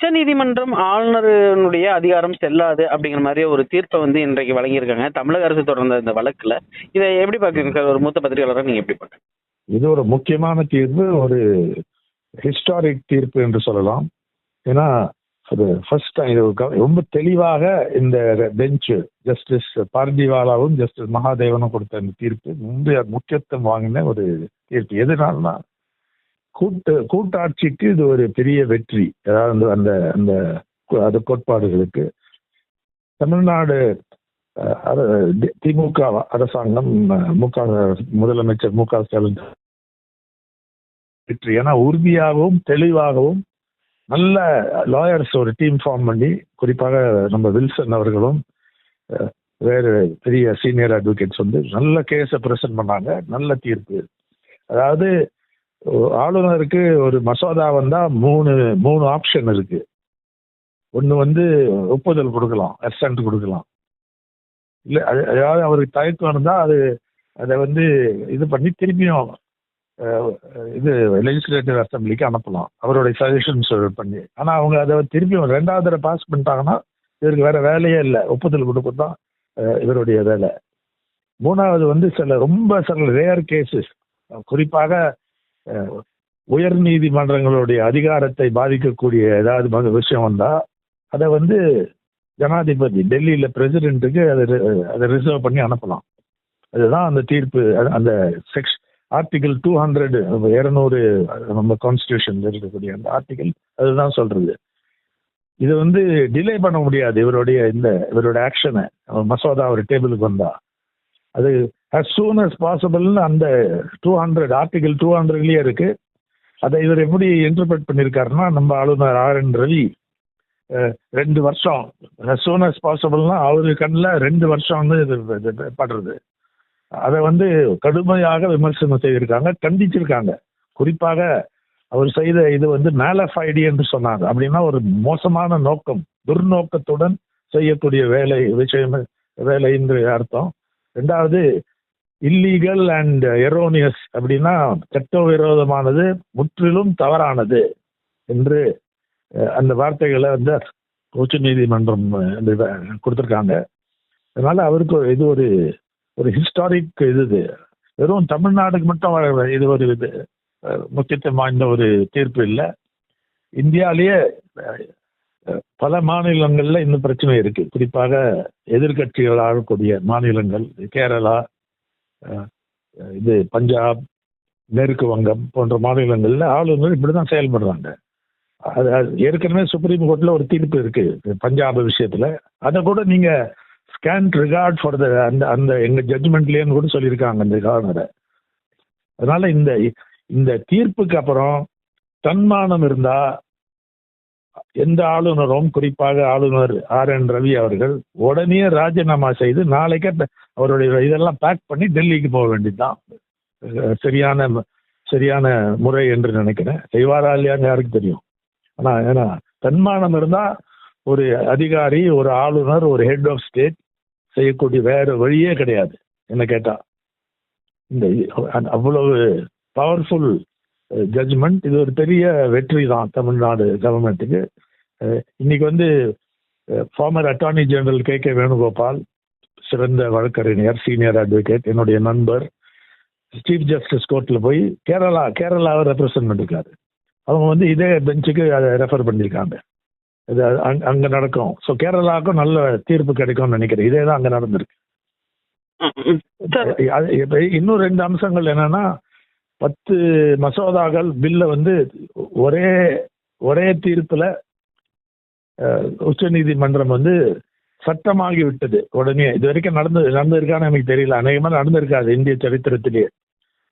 உச்சநீதிமன்றம் ஆளுநருடைய அதிகாரம் செல்லாது அப்படிங்கிற மாதிரி ஒரு தீர்ப்பை வந்து இன்றைக்கு வழங்கியிருக்காங்க தமிழக அரசு தொடர்ந்த இந்த வழக்குல. இதை எப்படி பாக்குறீங்க சார்? ஒரு மூத்த பத்திரிகையாளராக நீங்க எப்படி பாக்குறீங்க? இது ஒரு முக்கியமான தீர்ப்பு, ஒரு ஹிஸ்டாரிக் தீர்ப்பு என்று சொல்லலாம். ஏன்னா அது ஃபர்ஸ்ட் டைம் ரொம்ப தெளிவாக இந்த பெஞ்ச் ஜஸ்டிஸ் பார்திவாலாவும் ஜஸ்டிஸ் மகாதேவனும் கொடுத்த இந்த தீர்ப்பு முக்கியத்துவம் வாங்கின ஒரு தீர்ப்பு. எதனால்னா கூட்டாட்சிக்கு இது ஒரு பெரிய வெற்றி. அதாவது அந்த அந்த அது கோட்பாடுகளுக்கு தமிழ்நாடு திமுக அரசாங்கம் முதலமைச்சர் மு க ஸ்டாலின் வெற்றி. ஏன்னா உறுதியாகவும் தெளிவாகவும் நல்ல லாயர்ஸ் ஒரு டீம் ஃபார்ம் பண்ணி, குறிப்பாக நம்ம வில்சன் அவர்களும் வேறு பெரிய சீனியர் அட்வொகேட்ஸ் வந்து நல்ல கேஸை பிரசன்ட் பண்ணாங்க. நல்ல தீர்ப்பு. அதாவது ஆளுநருக்கு ஒரு மசோதா வந்தா மூணு ஆப்ஷன் இருக்கு. ஒன்று வந்து ஒப்புதல் கொடுக்கலாம், அசென்ட் கொடுக்கலாம். இல்லை அதாவது அவருக்கு தயக்கம் இருந்தால் அதை வந்து இது பண்ணி திருப்பியும் இது லெஜிஸ்லேட்டிவ் அசம்பிளிக்கு அனுப்பலாம், அவருடைய சஜஷன்ஸ் பண்ணி. ஆனால் அவங்க அதை திருப்பியும் ரெண்டாவது தடவை பாஸ் பண்ணிட்டாங்கன்னா இவருக்கு வேற வேலையே இல்லை, ஒப்புதல் கொடுப்பது தான் இவருடைய வேலை. மூணாவது வந்து சில ரேர் கேசஸ், குறிப்பாக உயர் நீதிமன்றங்களுடைய அதிகாரத்தை பாதிக்கக்கூடிய ஏதாவது விஷயம் வந்தா அதை வந்து ஜனாதிபதி டெல்லியில பிரசிடென்ட்டுக்கு அதை ரிசர்வ் பண்ணி அனுப்பலாம். அதுதான் அந்த தீர்ப்பு. அந்த ஆர்டிகல் 200 நம்ம கான்ஸ்டியூஷன் இருக்கக்கூடிய அந்த ஆர்டிகல் அதுதான் சொல்றது. இது வந்து டிலே பண்ண முடியாது. இவருடைய ஆக்ஷனை, மசோதா ஒரு டேபிளுக்கு வந்தா அது as soon as possible அந்த 200 ஆர்டிகல் 200லயே இருக்கு. அதை இவர் எப்படி இன்டர்பிரட் பண்ணியிருக்காருன்னா, நம்ம ஆளுநர் RN ரவி 2 வருஷம் as soon as possibleனா அவரு கண்ணில் 2 வருஷம் வந்து இது படுறது. அதை வந்து கடுமையாக விமர்சனம் செய்திருக்காங்க, கண்டிச்சிருக்காங்க. குறிப்பாக அவர் செய்த இது வந்து மேலஃபைடி என்று சொன்னாங்க. அப்படின்னா ஒரு மோசமான நோக்கம், துர்நோக்கத்துடன் செய்யக்கூடிய வேலை என்று அர்த்தம். ரெண்டாவது இல்லீகல் அண்ட் எரோனியஸ், அப்படின்னா சட்டவிரோதமானது, முற்றிலும் தவறானது என்று அந்த வார்த்தைகளை வந்து உச்ச நீதிமன்றம் கொடுத்துருக்காங்க. அதனால அவருக்கு இது ஒரு ஹிஸ்டாரிக் இது வெறும் தமிழ்நாடுக்கு மட்டும் இது ஒரு முக்கியத்துவம் வாய்ந்த ஒரு தீர்ப்பு இல்லை. இந்தியாவிலேயே பல மாநிலங்கள்ல இந்த பிரச்சனை இருக்கு. குறிப்பாக எதிர்கட்சிகள் ஆளக்கூடிய மாநிலங்கள், கேரளா, பஞ்சாப், மேற்கு வங்கம் போன்ற மாநிலங்கள்ல ஆளுநர் இப்படிதான் செயல்படுறாங்க. அது ஏற்கனவே சுப்ரீம் கோர்ட்ல ஒரு தீர்ப்பு இருக்கு பஞ்சாப் விஷயத்துல. அதை கூட நீங்க ஸ்கேண்ட் ரிகார்ட் ஃபார் அந்த எங்க ஜட்ஜ்மெண்ட்லேன்னு கூட சொல்லியிருக்காங்க அந்த கவர்னரை. அதனால இந்த தீர்ப்புக்கு அப்புறம் தன்மானம் இருந்தா எந்த ஆளுநரும், குறிப்பாக ஆளுநர் RN ரவி அவர்கள் உடனே ராஜினாமா செய்து நாளைக்கே அவருடைய இதெல்லாம் பேக் பண்ணி டெல்லிக்கு போக வேண்டியதுதான் சரியான முறை என்று நினைக்கிறேன். செய்வாரா இல்லையான்னு யாருக்கு தெரியும். ஆனா ஏன்னா தன்மானம் இருந்தா ஒரு அதிகாரி, ஒரு ஆளுநர், ஒரு ஹெட் ஆஃப் ஸ்டேட் செய்யக்கூடிய வேற வழியே கிடையாது என்ன கேட்டா. இந்த அவ்வளவு பவர்ஃபுல் ஜட்ஜ்மெண்ட், இது ஒரு பெரிய வெற்றி தான் தமிழ்நாடு கவர்மெண்ட்டுக்கு. இன்னைக்கு வந்து former attorney general KK Venugopal, சிறந்த வழக்கறிஞர், சீனியர் அட்வொகேட், என்னுடைய நண்பர், சீஃப் ஜஸ்டிஸ் கோர்ட்ல போய் கேரளாவை ரெப்ரசன்ட் பண்ணிருக்காரு. அவங்க வந்து இதே பெஞ்சுக்கு அதை ரெஃபர் பண்ணியிருக்காங்க. இது அங்க நடக்கும். ஸோ கேரளாவுக்கும் நல்ல தீர்ப்பு கிடைக்கும்னு நினைக்கிறேன். இதே தான் அங்க நடந்திருக்கு. இன்னும் 2 அம்சங்கள் என்னன்னா, 10 மசோதாக்கள் பில்ல வந்து ஒரே தீர்ப்புல உச்ச நீதிமன்றம் வந்து சட்டமாகி விட்டது உடனே. இது வரைக்கும் நடந்திருக்கான்னு எனக்கு தெரியல. அநேகமாக நடந்திருக்காது இந்திய சரித்திரத்திலேயே.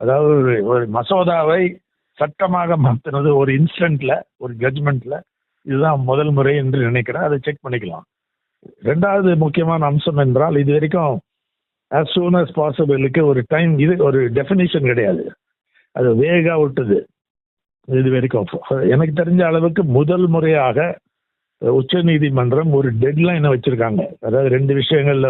அதாவது ஒரு மசோதாவை சட்டமாக மாற்றினது ஒரு இன்ஸ்டன்ட்ல, ஒரு ஜட்ஜ்மெண்ட்ல. இதுதான் முதல் முறை என்று நினைக்கிறேன். அதை செக் பண்ணிக்கலாம். 2வது முக்கியமான அம்சம் என்றால், இது வரைக்கும் as soon as possible-க்கு ஒரு டைம், இது ஒரு டெஃபினிஷன் கிடையாது. அது வேகா விட்டது இது வரைக்கும். எனக்கு தெரிஞ்ச அளவுக்கு முதல் முறையாக உச்ச நீதிமன்றம் ஒரு டெட்லைனை வச்சிருக்காங்க. அதாவது 2 விஷயங்கள்ல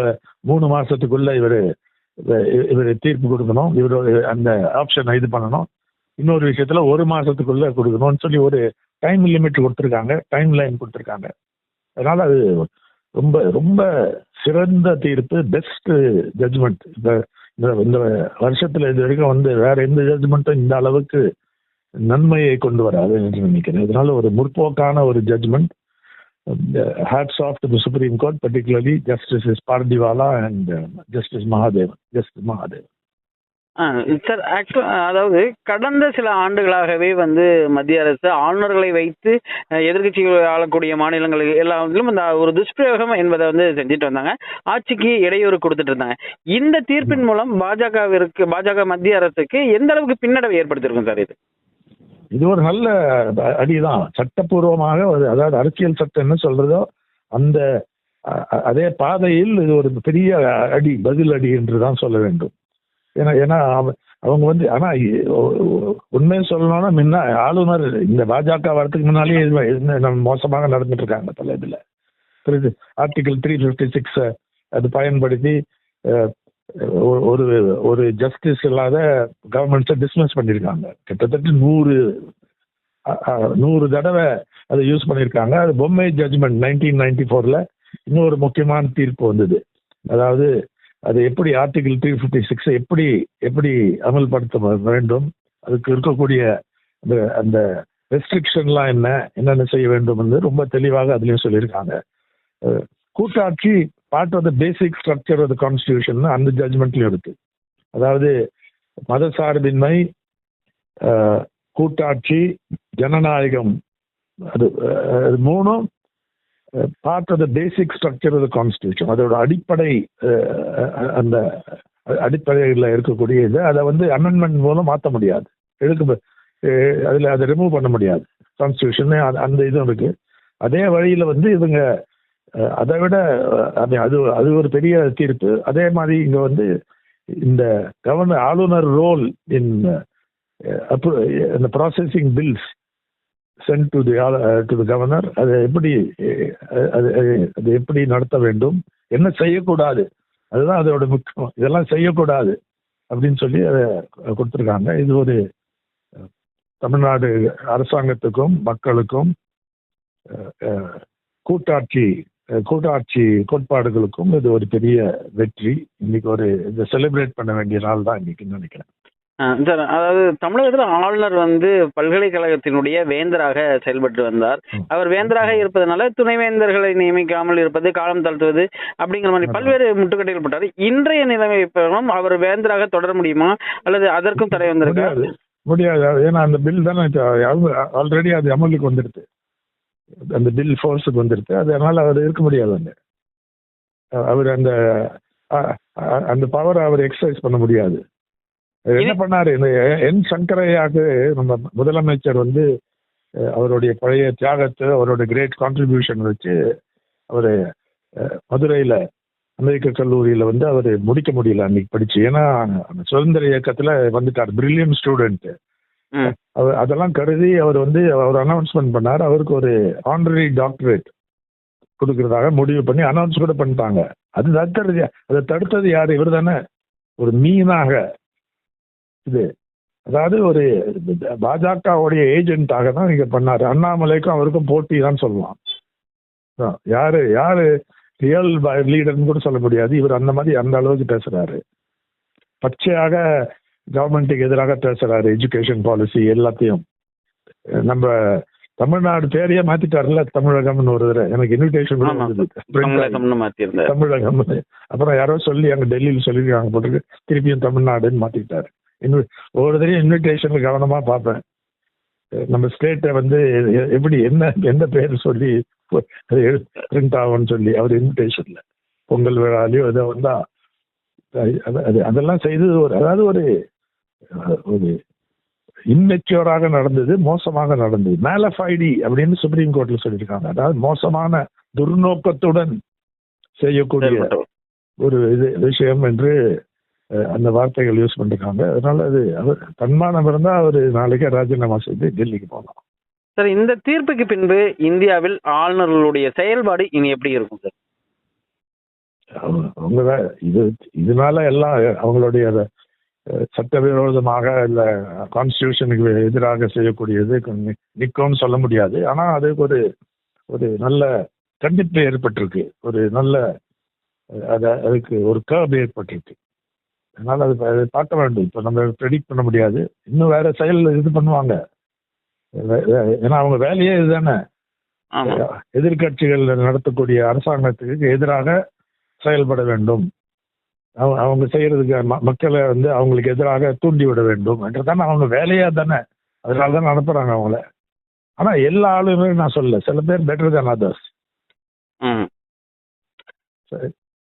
3 மாசத்துக்குள்ள இவர் தீர்ப்பு கொடுக்கணும், இவர் அந்த ஆப்ஷனை இது பண்ணணும், இன்னொரு விஷயத்துல 1 மாசத்துக்குள்ள கொடுக்கணும்னு சொல்லி ஒரு டைம் லிமிட் கொடுத்துருக்காங்க, டைம் லைன் கொடுத்துருக்காங்க. அதனால அது ரொம்ப ரொம்ப சிறந்த தீர்ப்பு, பெஸ்ட் ஜட்ஜ்மெண்ட். இந்த வருஷத்துல இது வரைக்கும் வந்து வேற எந்த ஜட்ஜ்மெண்ட்டும் இந்த அளவுக்கு நன்மையை கொண்டு வராது என்று நினைக்கிறேன். இதனால ஒரு முற்போக்கான ஒரு judgement. Hats off to the Supreme Court, particularly Justices Pardiwala and Justice Mahadevan. Sir, அதாவது கடந்த சில ஆண்டுகளாகவே வந்து மத்திய அரசு ஆளுநர்களை வைத்து எதிர்கட்சிகள் ஆளக்கூடிய மாநிலங்களுக்கு எல்லாத்திலும் இந்த ஒரு துஷ்பிரயோகம் என்பதை வந்து செஞ்சுட்டு வந்தாங்க. ஆட்சிக்கு இடையூறு கொடுத்துட்டு இருந்தாங்க. இந்த தீர்ப்பின் மூலம் பாஜக மத்திய அரசுக்கு எந்த அளவுக்கு பின்னடைவை ஏற்படுத்தியிருக்கும் சார் இது? இது ஒரு நல்ல அடிதான். சட்டப்பூர்வமாக அதாவது அரசியல் சட்டம் என்ன சொல்றதோ அந்த அதே பாதையில் இது ஒரு பெரிய அடி, பதில் அடி என்று தான் சொல்ல வேண்டும். ஏன்னா அவங்க வந்து, ஆனா உண்மையை சொல்லணும்னா முன்ன ஆளுநர் இந்த பாஜக வரதுக்கு முன்னாலேயே மோசமாக நடந்துட்டு இருக்காங்க பல இதுல. ஆர்டிகல் 356 அது பயன்படுத்தி ஒரு ஜஸ்டிஸ் இல்லாத கவர்மெண்ட்ஸை டிஸ்மிஸ் பண்ணியிருக்காங்க. கிட்டத்தட்ட 100 தடவை அதை யூஸ் பண்ணியிருக்காங்க. அது பொம்மை ஜட்ஜ்மெண்ட் 1994 இன்னொரு முக்கியமான தீர்ப்பு வந்தது. அதாவது அது எப்படி ஆர்டிகல் 356 எப்படி அமல்படுத்த வேண்டும், அதுக்கு இருக்கக்கூடிய அந்த ரெஸ்ட்ரிக்ஷன்லாம் என்னென்ன செய்ய வேண்டும் என்று ரொம்ப தெளிவாக அதுலயும் சொல்லியிருக்காங்க. கூட்டாட்சி part of the basic structure of the constitution அந்த ஜட்ஜ்மெண்ட்லயும் இருக்கு. அதாவது மதசார்பின்மை, கூட்டாட்சி, ஜனநாயகம், அது மூணும் part of the basic structure of the constitution. அதோட அடிப்படை, அந்த அடிப்படையில் இருக்கக்கூடிய இது அதை வந்து அமெண்ட்மெண்ட் மூலம் மாற்ற முடியாது, அதில் அதை ரிமூவ் பண்ண முடியாது. கான்ஸ்டிடியூஷன் அந்த இதுவும் இருக்கு. அதே வழியில் வந்து இவங்க அதை விட அது ஒரு பெரிய தீர்ப்பு. அதே மாதிரி இங்க வந்து இந்த ஆளுநர் role in processing bills sent to the governor, அது எப்படி நடத்த வேண்டும், என்ன செய்யக்கூடாது, அதுதான் அதோட முக்கியம். இதெல்லாம் செய்யக்கூடாது அப்படின்னு சொல்லி அதை கொடுத்துருக்காங்க. இது ஒரு தமிழ்நாடு அரசாங்கத்துக்கும் மக்களுக்கும் கூட்டாட்சி கோட்பாடுகளுக்கும் இது ஒரு பெரிய வெற்றி. இன்னைக்கு இதை செலிப்ரேட் பண்ண வேண்டிய நாள் தான் இன்னைக்கு நினைக்கிறேன். சார், அதாவது தமிழகத்தில் ஆளுநர் வந்து பல்கலைக்கழகத்தினுடைய வேந்தராக செயல்பட்டு வந்தார். அவர் வேந்தராக இருப்பதனால துணைவேந்தர்களை நியமிக்காமல் இருப்பது, காலம் தாழ்த்துவது அப்படிங்கிற மாதிரி பல்வேறு முட்டுக்கட்டைகள் போட்டார். இன்றைய நிலைமை அவர் வேந்தராக தொடர முடியுமா அல்லது அதற்கும் தடை வந்திருக்கு? முடியாது. ஏன்னா அந்த பில் தானே ஆல்ரெடி அது அமலுக்கு வந்துடுது. அந்த பில் ஃபோர்ஸுக்கு வந்துடுது. அதனால அவர் இருக்க முடியாது. அவர் அந்த பவரை அவர் எக்ஸசைஸ் பண்ண முடியாது. என்ன பண்ணாரு, இந்த என் சங்கரையாக்கு நம்ம முதலமைச்சர் வந்து அவருடைய பழைய தியாகத்தை, அவருடைய கிரேட் கான்ட்ரிபியூஷன் வச்சு அவர் மதுரையில் அமெரிக்க கல்லூரியில் வந்து அவர் முடிக்க முடியல அன்னைக்கு படிச்சு. ஏன்னா சுதந்திர இயக்கத்தில் வந்துட்டார், பிரில்லியன்ட் ஸ்டூடெண்ட். அதெல்லாம் கருதி அவர் அனௌன்ஸ்மெண்ட் பண்ணார். அவருக்கு ஒரு ஆனரரி டாக்டரேட் கொடுக்கறதாக முடிவு பண்ணி அனௌன்ஸ் கூட பண்ணிட்டாங்க. அதை தடுத்தது யாரு? இவர் தானே. ஒரு மீனாக இது, அதாவது ஒரு பாஜகவுடைய ஏஜென்ட்டாக தான் இங்க பண்ணாரு. அண்ணாமலைக்கும் அவருக்கும் போட்டி தான் சொல்லலாம். யாரு ரியல் லீடர்னு கூட சொல்ல முடியாது. இவர் அந்த அளவுக்கு பேசுறாரு. பச்சையாக கவர்மெண்ட்டுக்கு எதிராக பேசுறாரு. எஜுகேஷன் பாலிசி எல்லாத்தையும். நம்ம தமிழ்நாடு பேரையே மாத்திட்டாருல, தமிழகம்னு ஒரு தடவை எனக்கு இன்விடேஷன் தமிழகம். அப்புறம் யாரோ சொல்லி அங்க டெல்லியில் சொல்லியிருக்காங்க போட்டு திருப்பியும் தமிழ்நாடுன்னு மாத்திட்டாரு. ஒவ்வொரு தடையும் இன்விடேஷன்ல கவனமா பார்ப்பேன். நம்ம ஸ்டேட்டை வந்து எப்படி எந்த பேர் சொல்லி பிரிண்ட் ஆகும்னு சொல்லி அவர் இன்விடேஷன்ல பொங்கல் விழாலையோ ஏதோ வந்தா அதெல்லாம் செய்தது அதாவது ஒரு இன்மெச்சூராக நடந்தது, மோசமாக நடந்தது. மேலஃபைடி அப்படின்னு சுப்ரீம் கோர்ட்ல சொல்லியிருக்காங்க. அதாவது மோசமான துர்நோக்கத்துடன் செய்யக்கூடிய ஒரு விஷயம் என்று அந்த வார்த்தைகள் யூஸ் பண்ணிருக்காங்க. அதனால அது அவர் தன்மானம் இருந்தா அவர் நாளைக்கே ராஜினாமா செய்து டெல்லிக்கு போகலாம். சார், இந்த தீர்ப்புக்கு பின்பு இந்தியாவில் ஆளுநர்களுடைய செயல்பாடு இனி எப்படி இருக்கும் சார்? அவங்க இதனால எல்லாம் அவங்களுடைய சட்டவிரோதமாக இல்லை கான்ஸ்டியூஷனுக்கு எதிராக செய்யக்கூடியது நிற்கும்னு சொல்ல முடியாது. ஆனால் அது ஒரு ஒரு நல்ல கண்டிப்பு ஏற்பட்டிருக்கு, ஒரு நல்ல அதுக்கு ஒரு கர்ப் ஏற்பட்டிருக்கு. அதனால அதை பார்க்க வேண்டும். இப்போ நம்ம ப்ரெடிக்ட் பண்ண முடியாது, இன்னும் வேற செயல் இது பண்ணுவாங்க. ஏன்னா அவங்க வேலையே இதுதானே, எதிர்கட்சிகள் நடத்தக்கூடிய அரசாங்கத்துக்கு எதிராக செயல்பட வேண்டும், அவங்க செய்யறதுக்கு மக்களை வந்து அவங்களுக்கு எதிராக தூண்டி விட வேண்டும் என்றதானே அவங்க வேலையா தானே. அதனால தான் அனுப்புறாங்க அவங்கள. ஆனா எல்லா ஆளுமே நான் சொல்ல, சில பேர் பெட்டர் தான் others.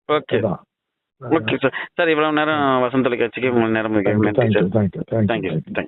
Okay okay sir. Sir இவ்வளவு நேரம் வசந்த் தொலைக்காட்சிக்கு உங்கள் நேரம். தேங்க்யூ.